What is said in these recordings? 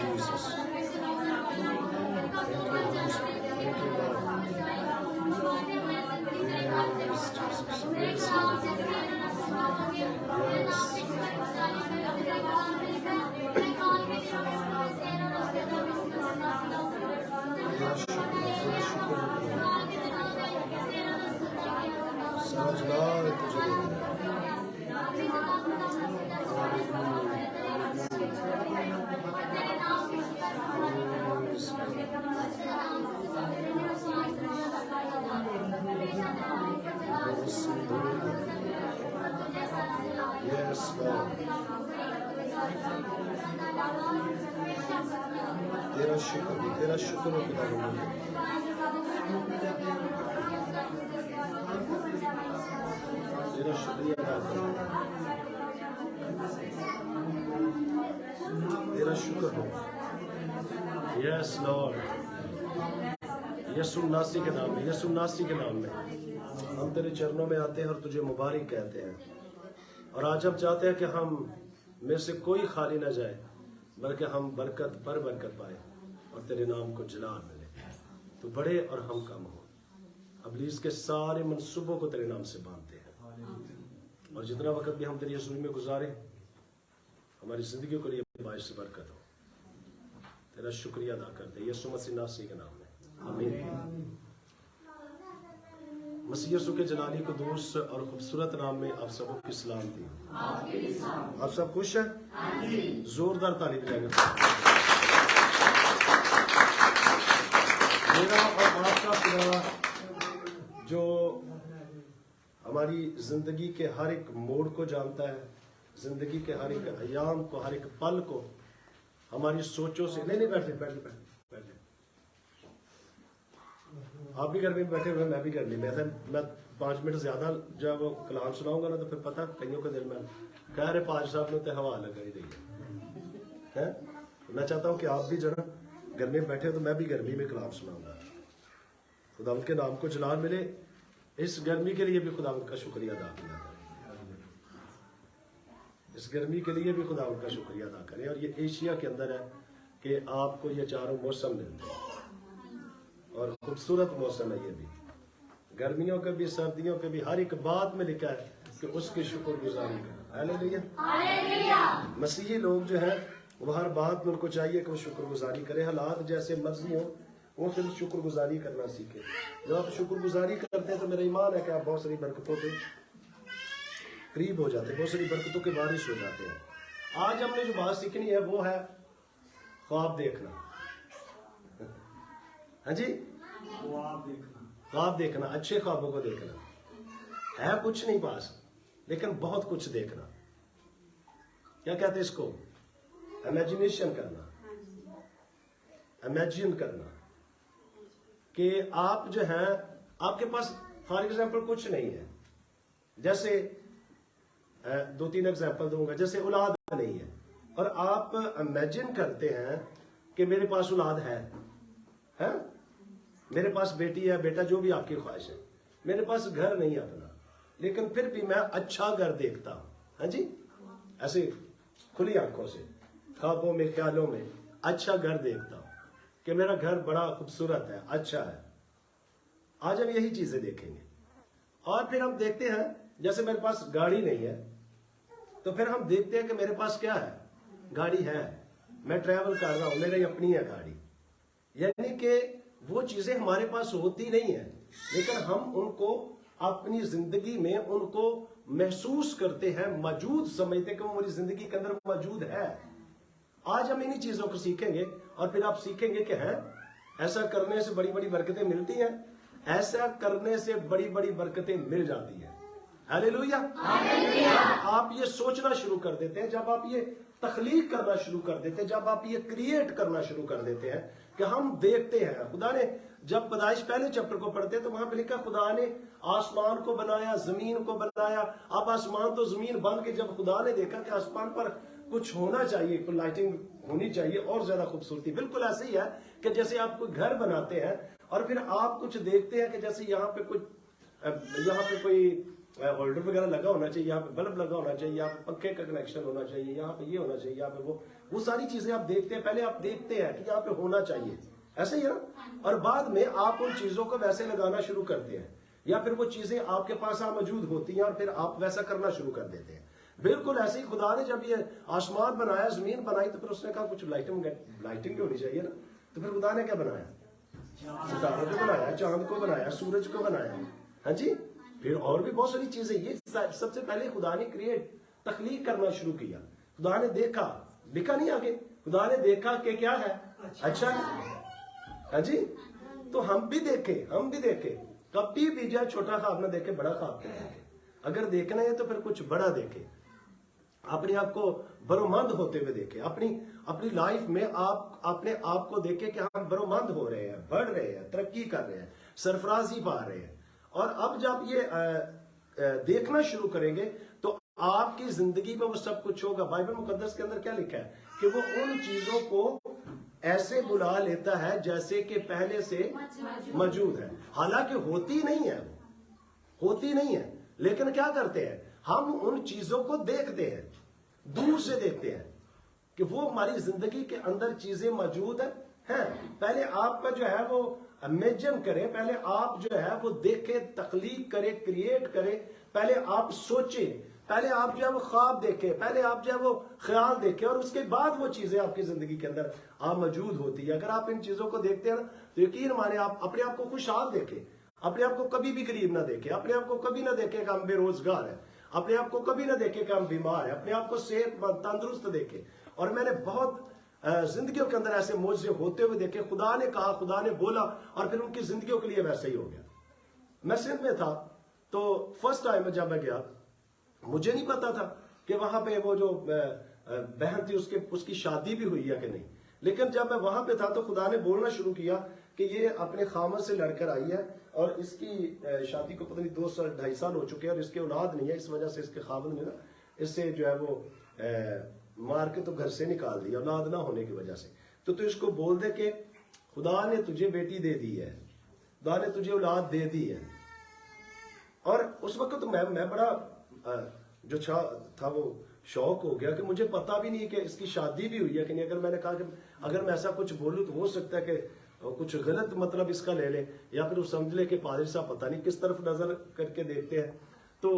Jesus. Yes, Lord. तेरा शुक्र हो खुदावंद। तेरा शुक्रिया अदा करो। तेरा शुक्र हो। Yes, Lord. यीशु नासी के नाम में, यीशु नासी के नाम में हम तेरे चरणों में आते हैं और तुझे मुबारक कहते हैं। और आज हम चाहते हैं कि हम में से कोई खाली ना जाए, बल्कि हम बरकत पर बरकत पाए और तेरे नाम को जलाल मिले। तू बड़े और हम कम हो। इब्लीस के सारे मंसूबों को तेरे नाम से बांधते हैं। और जितना वक्त भी हम तेरी हजूरी में गुजारे, हमारी जिंदगी के लिए बाइश से बरकत हो। तेरा शुक्रिया अदा करते हैं यीशु मसीह नासी के नाम में, आमीन। मसीह यीशु के जलाली कुदूस और खूबसूरत नाम में आप सबको की सलाम दी। आप सब खुश हैं? जोरदार ताली बजाएंगे। मेरा और आपका खुदा जो हमारी जिंदगी के हर एक मोड़ को जानता है, जिंदगी के हर एक अयाम को, हर एक पल को हमारी सोचों से नहीं बैठे आप भी गर्मी में बैठे हुए, मैं भी गर्मी में। मैं 5 मिनट ज्यादा जब वो कलाम सुनाऊंगा ना, तो फिर पता कईयों के दिल में कह रहे पाज साहब ने तो हवा लग ही रही है। मैं चाहता हूं कि आप भी जरा गर्मी में बैठे हो, तो मैं भी गर्मी में कलाम सुनाऊंगा। खुदावंद के नाम को जलाल मिले। इस गर्मी के लिए भी खुदावंद का शुक्रिया अदा किया करें। इस गर्मी के लिए भी खुदावंद का शुक्रिया अदा करें। और ये एशिया के अंदर है कि आपको ये चारों मौसम मिलते हैं और खूबसूरत मौसम है। ये भी गर्मियों के भी, सर्दियों के भी, हर एक बात में लिखा है कि उसकी शुक्रगुजारी करें। हालेलुया। मसीही लोग जो हैं वो हर बात में उनको चाहिए कि वो शुक्रगुजारी करें। हालात जैसे मर्जी हो, वो फिर शुक्रगुजारी करना सीखे। जब आप शुक्रगुजारी करते हैं तो मेरा ईमान है कि आप बहुत सारी बरकतों के करीब हो जाते हैं, बहुत सारी बरकतों के बारिश हो जाते हैं। आज हमने जो बात सीखनी है वो है ख्वाब देखना। हाँ जी, ख्वाब देखना, अच्छे ख्वाबों को देखना। है कुछ नहीं पास, लेकिन बहुत कुछ देखना। क्या कहते हैं इसको? इमेजिनेशन करना, इमेजिन करना कि आप जो हैं, आपके पास फॉर एग्जाम्पल कुछ नहीं है। जैसे 2-3 एग्जाम्पल दूंगा। जैसे औलाद नहीं है और आप इमेजिन करते हैं कि मेरे पास औलाद है, मेरे पास बेटी है, बेटा, जो भी आपकी ख्वाहिश है। मेरे पास घर नहीं है अपना, लेकिन फिर भी मैं अच्छा घर देखता हूं। हाँ जी, ऐसे खुली आंखों से, ख्वाबों में, ख्यालों में अच्छा घर देखता हूं कि मेरा घर बड़ा खूबसूरत है, अच्छा है। आज हम यही चीजें देखेंगे। और फिर हम देखते हैं, जैसे मेरे पास गाड़ी नहीं है, तो फिर हम देखते हैं कि मेरे पास क्या है? गाड़ी है, मैं ट्रैवल कर रहा हूं, मेरी अपनी है गाड़ी। यानी कि वो चीजें हमारे पास होती नहीं है, लेकिन हम उनको अपनी जिंदगी में उनको महसूस करते हैं, मौजूद समझते हैं कि वो मेरी जिंदगी के अंदर मौजूद है। आज हम इन्हीं चीजों को सीखेंगे और फिर आप सीखेंगे कि है ऐसा करने से बड़ी बड़ी बरकतें मिलती हैं, ऐसा करने से बड़ी बड़ी बरकतें मिल जाती हैं। हालेलुया। आप ये सोचना शुरू कर देते हैं, जब आप ये तख्लीक करना शुरू कर देते हैं, जब आप ये क्रिएट करना शुरू कर देते हैं कि हम देखते हैं। खुदा ने जब पैदाइश पहले चैप्टर को पढ़ते हैं तो वहां पे लिखा खुदा ने आसमान को बनाया, जमीन को बनाया। अब आसमान तो जमीन बन के जब खुदा ने देखा कि आसमान पर कुछ होना चाहिए, कोई लाइटिंग होनी चाहिए और ज्यादा खूबसूरती। बिल्कुल ऐसे ही है कि जैसे आप कोई घर बनाते हैं और फिर आप कुछ देखते हैं कि जैसे यहाँ पे कोई होल्डर वगैरह लगा होना चाहिए, यहाँ पे बल्ब लगा होना चाहिए, यहाँ पे पंखे का कनेक्शन होना चाहिए, यहाँ पे ये होना चाहिए, यहाँ पे वो सारी चीजें आप देखते हैं। पहले आप देखते हैं कि यहाँ पे होना चाहिए, ऐसे ही है ना, और बाद में आप उन चीजों को वैसे लगाना शुरू करते हैं, या फिर वो चीजें आपके पास मौजूद होती हैं और फिर आप वैसा करना शुरू कर देते हैं। बिल्कुल ऐसे ही खुदा ने जब ये आसमान बनाया, जमीन बनाई, तो फिर उसने कहा कुछ लाइटिंग होनी चाहिए ना, तो फिर खुदा ने क्या बनाया? सितारों को बनाया, चांद को बनाया, सूरज को बनाया, हाँ जी, फिर और भी बहुत सारी चीजें। ये सबसे पहले खुदा ने तख्लीक करना शुरू किया। खुदा ने देखा, लिखा नहीं आगे, खुदा ने देखा कि क्या है अच्छा है, हाँ जी। तो हम भी देखे, कभी भी जो छोटा ख्वाब ना देखे, बड़ा ख्वाब देखे। अगर देखना है तो फिर कुछ बड़ा देखे, अपने आप को बरोमंद होते हुए देखे, अपनी लाइफ में आप अपने आप को देखे कि हम बरोमंद हो रहे हैं, बढ़ रहे हैं, तरक्की कर रहे हैं, सरफराजी पा रहे हैं। और अब जब ये देखना शुरू करेंगे तो आपकी जिंदगी में वो सब कुछ होगा। बाइबल मुकद्दस के अंदर क्या लिखा है कि वो उन चीजों को ऐसे बुला लेता है जैसे कि पहले से मौजूद है, हालांकि होती नहीं है, होती नहीं है, लेकिन क्या करते हैं हम उन चीजों को देखते हैं, दूर से देखते हैं कि वो हमारी जिंदगी के अंदर चीजें मौजूद हैं। पहले आपका जो है वो इमेजिन करें, पहले आप जो है वो देखें, तख्लीक करें, क्रिएट करें, पहले आप सोचें, पहले आप जो है वो ख्वाब देखें, पहले आप जो है वो ख्याल देखें, और उसके बाद वो चीजें आपकी जिंदगी के अंदर मौजूद होती है। अगर आप इन चीजों को देखते हैं ना, तो यकीन माने आप अपने आप को खुशहाल देखें, अपने आप को कभी भी गरीब ना देखें, अपने आप को कभी ना देखें कि हम बेरोजगार हैं, अपने आप को कभी ना देखें कि हम बीमार हैं, अपने आप को सेहतमंद तंदुरुस्त देखें। और मैंने बहुत जिंदगियों के अंदर ऐसे मौजे होते हुए देखे, खुदा ने कहा, खुदा ने बोला, और फिर उनकी जिंदगियों के लिए वैसा ही हो गया। मैं सिंध में था, तो फर्स्ट टाइम जब मैं गया, मुझे नहीं पता था कि वहां पे वो जो बहन थी उसकी शादी भी हुई है कि नहीं, लेकिन जब मैं वहां पे था तो खुदा ने बोलना शुरू किया कि ये अपने खामद से लड़कर आई है, और इसकी शादी को पता नहीं 2 साल 2.5 साल हो चुके हैं, और इसके औलाद नहीं है, इस वजह से इसके खामद ने ना इससे जो है वो मार के तो घर से निकाल दिया, औलाद ना होने की वजह से। तो इसको बोल दे कि खुदा ने तुझे बेटी दे दी है, खुदा ने तुझे औलाद दे दी है। और उस वक्त तो मैं बड़ा जो था वो शौक हो गया कि मुझे पता भी नहीं कि इसकी शादी भी हुई है कि नहीं। अगर मैंने कहा कि अगर मैं ऐसा कुछ बोलूं तो हो सकता है कि कुछ गलत मतलब इसका ले ले, या फिर वो समझ ले कि पादरी साहब पता नहीं किस तरफ नजर करके देखते हैं। तो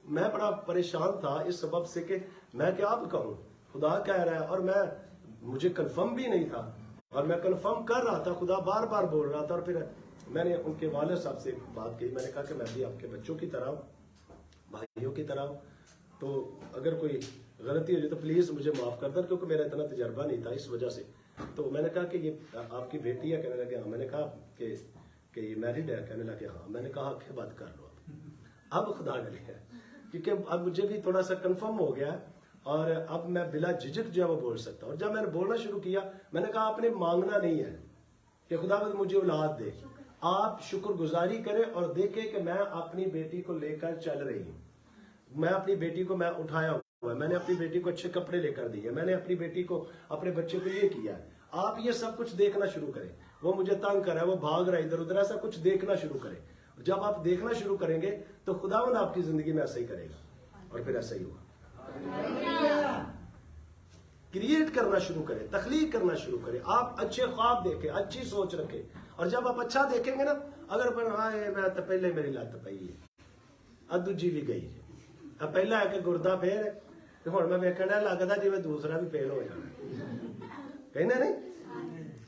मैं बड़ा परेशान था इस सबब से कि मैं क्या कहूँ, खुदा कह रहा है, और मुझे कंफर्म भी नहीं था, और मैं कंफर्म कर रहा था, खुदा बार बार बोल रहा था। और फिर मैंने उनके वालिद साहब से बात की, मैंने कहा कि मैं भी आपके बच्चों की तरह हूँ, भाइयों की तरह हूँ, तो अगर कोई गलती हो जाए तो प्लीज मुझे माफ कर दो, क्योंकि मेरा इतना तजर्बा नहीं था इस वजह से। तो मैंने कहा कि ये आपकी बेटी है, कहने लगे हाँ। मैंने कहा कि ये मैरिड है, कहने लगे हाँ। मैंने कहा आंखें बात कर लो, अब खुदा ने लिखा है, क्योंकि अब मुझे भी थोड़ा सा कंफर्म हो गया, और अब मैं बिला झिझक जो है वो बोल सकता हूँ। और जब मैंने बोलना शुरू किया, मैंने कहा आपने मांगना नहीं है कि खुदा मुझे औलाद दे, आप शुक्रगुजारी करें और देखें कि मैं अपनी बेटी को लेकर चल रही हूँ, मैं अपनी बेटी को मैं उठाया हुआ है, मैंने अपनी बेटी को अच्छे कपड़े लेकर दिए, मैंने अपनी बेटी को, अपने बच्चे को ये किया है। आप ये सब कुछ देखना शुरू करें, वो मुझे तंग कर रहा है, वो भाग रहा है इधर उधर, ऐसा कुछ देखना शुरू करें। जब आप देखना शुरू करेंगे तो खुदावंद आपकी जिंदगी में ऐसा ही करेगा, और फिर ऐसा ही हुआ। क्रिएट करना शुरू करें, तख्लीक करना शुरू करें, आप अच्छे ख्वाब देखें, अच्छी सोच रखें, और जब आप अच्छा देखेंगे ना, अगर हाँ मैं तो पहले मेरी लत पई है, अब दूजी भी गई, अब पहला है कि गुर्दा फेल है, तो हुण मैं वेखण लगदा जिवें दूसरा भी फेल हो जाना, कहना नहीं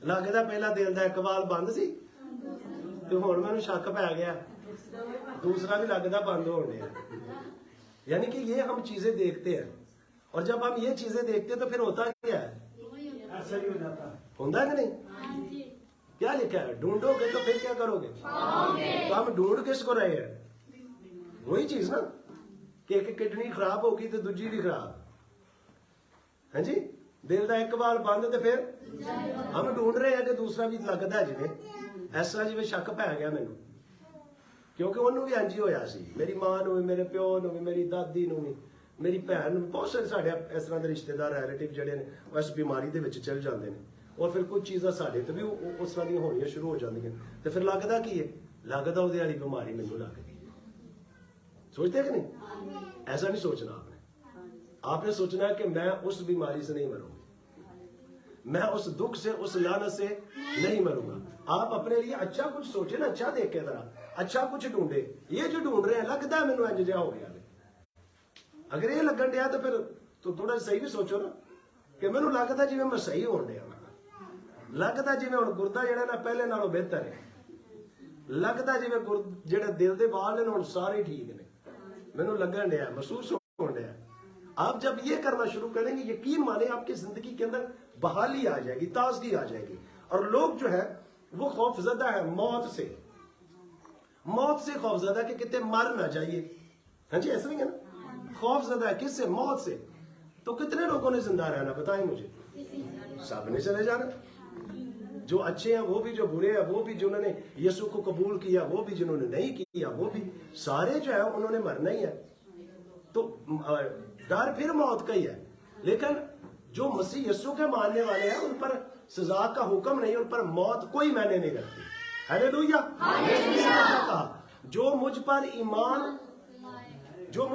लगदा पहला दिल दा इक वाल बंद सी, तो हुण मैनूं शक पै गया दूसरा भी लगदा बंद होण दिया। यानी कि ये हम चीजें देखते हैं, और जब हम ये चीजें देखते हैं तो फिर होता क्या है, ऐसा ही हो जाता है, होता है कि नहीं? क्या लिखा है, ढूंढोगे तो फिर क्या करोगे, तो हम ढूंढ किसको रहे हैं, वही चीज ना कि एक किडनी खराब होगी तो दूजी भी खराब, है जी, दिल का एक बार बंद तो फिर हम ढूंढ रहे हैं कि दूसरा भी लगता है जिवें, इस तरह जिवें शक पै गया मैनू, क्योंकि ਉਹਨੂੰ भी इंज ही होया सी, मेरी मां ਨੂੰ ਵੀ, ਮੇਰੇ ਪਿਓ ਨੂੰ ਵੀ, ਮੇਰੀ ਦਾਦੀ ਨੂੰ ਵੀ, ਮੇਰੀ ਭੈਣ ਨੂੰ, ਬਹੁਤ ਸਾਰੇ ਸਾਡੇ ਇਸ ਤਰ੍ਹਾਂ ਦੇ ਰਿਸ਼ਤੇਦਾਰ ਰਿਲੇਟਿਵ ਜਿਹੜੇ ਨੇ ਉਸ ਬਿਮਾਰੀ ਦੇ ਵਿੱਚ ਚਲ ਜਾਂਦੇ ਨੇ, ਔਰ ਫਿਰ ਕੁਝ ਚੀਜ਼ਾਂ ਸਾਡੇ ਤੇ ਵੀ ਉਸ ਤਰ੍ਹਾਂ ਦੀਆਂ ਹੋਣੀਆਂ ਸ਼ੁਰੂ ਹੋ ਜਾਂਦੀਆਂ, ਤੇ ਫਿਰ ਲੱਗਦਾ ਕੀ ਹੈ, ਲੱਗਦਾ ਉਹਦੇ ਵਾਲੀ ਬਿਮਾਰੀ ਮੈਨੂੰ ਲੱਗ ਗਈ। सोचते हैं कि नहीं? ऐसा नहीं सोचना आपने। आपने सोचना है कि मैं उस बीमारी से नहीं मरूंगा, मैं उस दुख से, उस लानत से नहीं मरूंगा। आप अपने लिए अच्छा कुछ सोचे ना, अच्छा देखे जरा, अच्छा कुछ ढूंढे। ये जो ढूंढ रहे हैं लगता है मैंने इंज जिहा हो गया, अगर ये लगन दिया तो फिर तो थोड़ा सही भी सोचो ना कि मैनू लगता जिवें मैं सही होण दिया, लगता जिवें हुण गुरदा जिहड़ा ना पहले नालों बेहतर है, लगता जिवें जिहड़े दिल दे वाल ने हुण सारे ठीक ने, मैनू लगन दिया, महसूस होण दिया। आप जब ये करना शुरू करेंगे, यकीन माने आपकी जिंदगी के अंदर बहाली आ जाएगी, ताजगी आ जाएगी। और लोग जो है वो खौफजदा है मौत से, मौत से खौफजदा कि कितने मर ना जाइए। हाँ जी, ऐसा नहीं है ना? खौफजदा है किससे? मौत से। तो कितने लोगों ने जिंदा रहना बताएं मुझे? सब ने चले जाना, जो अच्छे हैं वो भी, जो बुरे हैं वो भी, जिन्होंने यीशु को कबूल किया वो भी, जिन्होंने नहीं किया वो भी, सारे जो है उन्होंने मरना ही है। तो डर फिर मौत का ही है। लेकिन जो मसीह यीशु के मानने वाले हैं उन पर सजा का हुक्म नहीं, उन पर मौत कोई मायने नहीं रखती। हालेलुया। कहा जो मुझ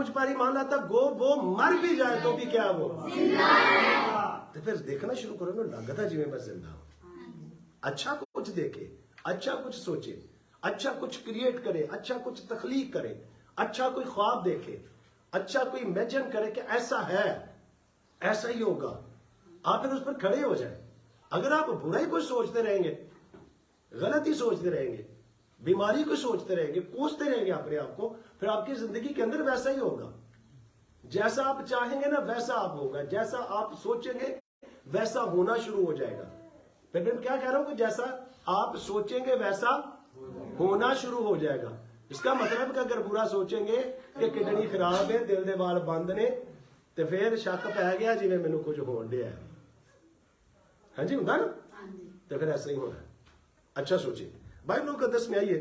पर ईमान लाता वो मर भी जाए तो भी क्या वो तो फिर देखना शुरू करो ना, लगता जिवें मैं जिंदा हूं। अच्छा कुछ देखे, अच्छा कुछ सोचे, अच्छा कुछ क्रिएट करे, अच्छा कुछ तख्लीक करे, अच्छा कोई ख्वाब देखे, अच्छा कोई इमेजिन करे कि ऐसा है, ऐसा ही होगा, आप फिर उस पर खड़े हो जाए। अगर आप बुरा ही कुछ सोचते रहेंगे, गलत ही सोचते रहेंगे, बीमारी को सोचते रहेंगे, कोसते रहेंगे अपने आप को, फिर आपकी जिंदगी के अंदर वैसा ही होगा। जैसा आप चाहेंगे ना वैसा आप होगा, जैसा आप सोचेंगे वैसा होना शुरू हो जाएगा। फिर मैं क्या कह रहा हूं कि जैसा आप सोचेंगे वैसा होना शुरू हो जाएगा। इसका मतलब कि अगर बुरा सोचेंगे कि किडनी खराब है, दिल दे वाल बंद ने, तो फिर शक पै गया जिन्हें मैनू कुछ होण दिया है। हाँ जी, होता ना? तो फिर ऐसा ही होना है। अच्छा सोचिए, बाइबल मुकद्दस में आइए,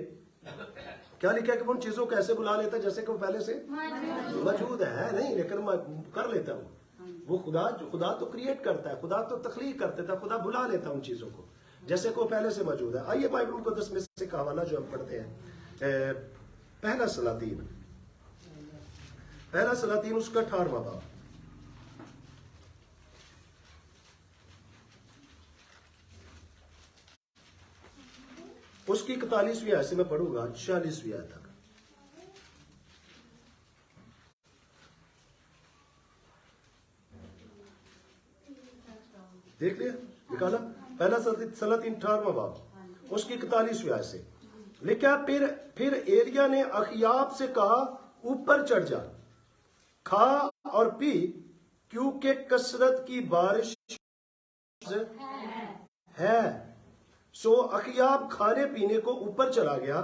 क्या लिखा है कि वो उन चीजों को ऐसे बुला लेता जैसे कि वो पहले से मौजूद है नहीं, लेकिन कर लेता वो खुदा तो क्रिएट करता है, खुदा तो तख्लीक करता था, खुदा बुला लेता उन चीजों को जैसे को पहले से मौजूद है। आइए बाइबल मुकद्दस में से एक हवाला जो हम पढ़ते हैं, पहला सलातीन उसका 18वां बाब। उसकी 41वीं आयत से मैं पढ़ूंगा 40वीं आयत तक। देख लिया, निकाला? पहला सलातीन 18वां बाब उसकी 41वीं आयत से लिखा, फिर एलिय्याह ने अखयाब से कहा, ऊपर चढ़ जा, खा और पी, क्योंकि कसरत की बारिश है। सो अखयाब खाने पीने को ऊपर चला गया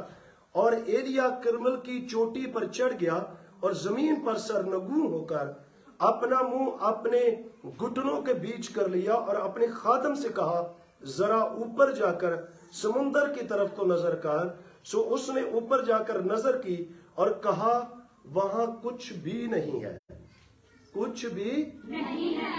और एलिय्याह कर्मल की चोटी पर चढ़ गया और जमीन पर सरनगू होकर अपना मुंह अपने घुटनों के बीच कर लिया और अपने खादम से कहा, जरा ऊपर जाकर समुंदर की तरफ को नजर कर। सो उसने ऊपर जाकर नजर की और कहा, वहां कुछ भी नहीं है, कुछ भी नहीं है।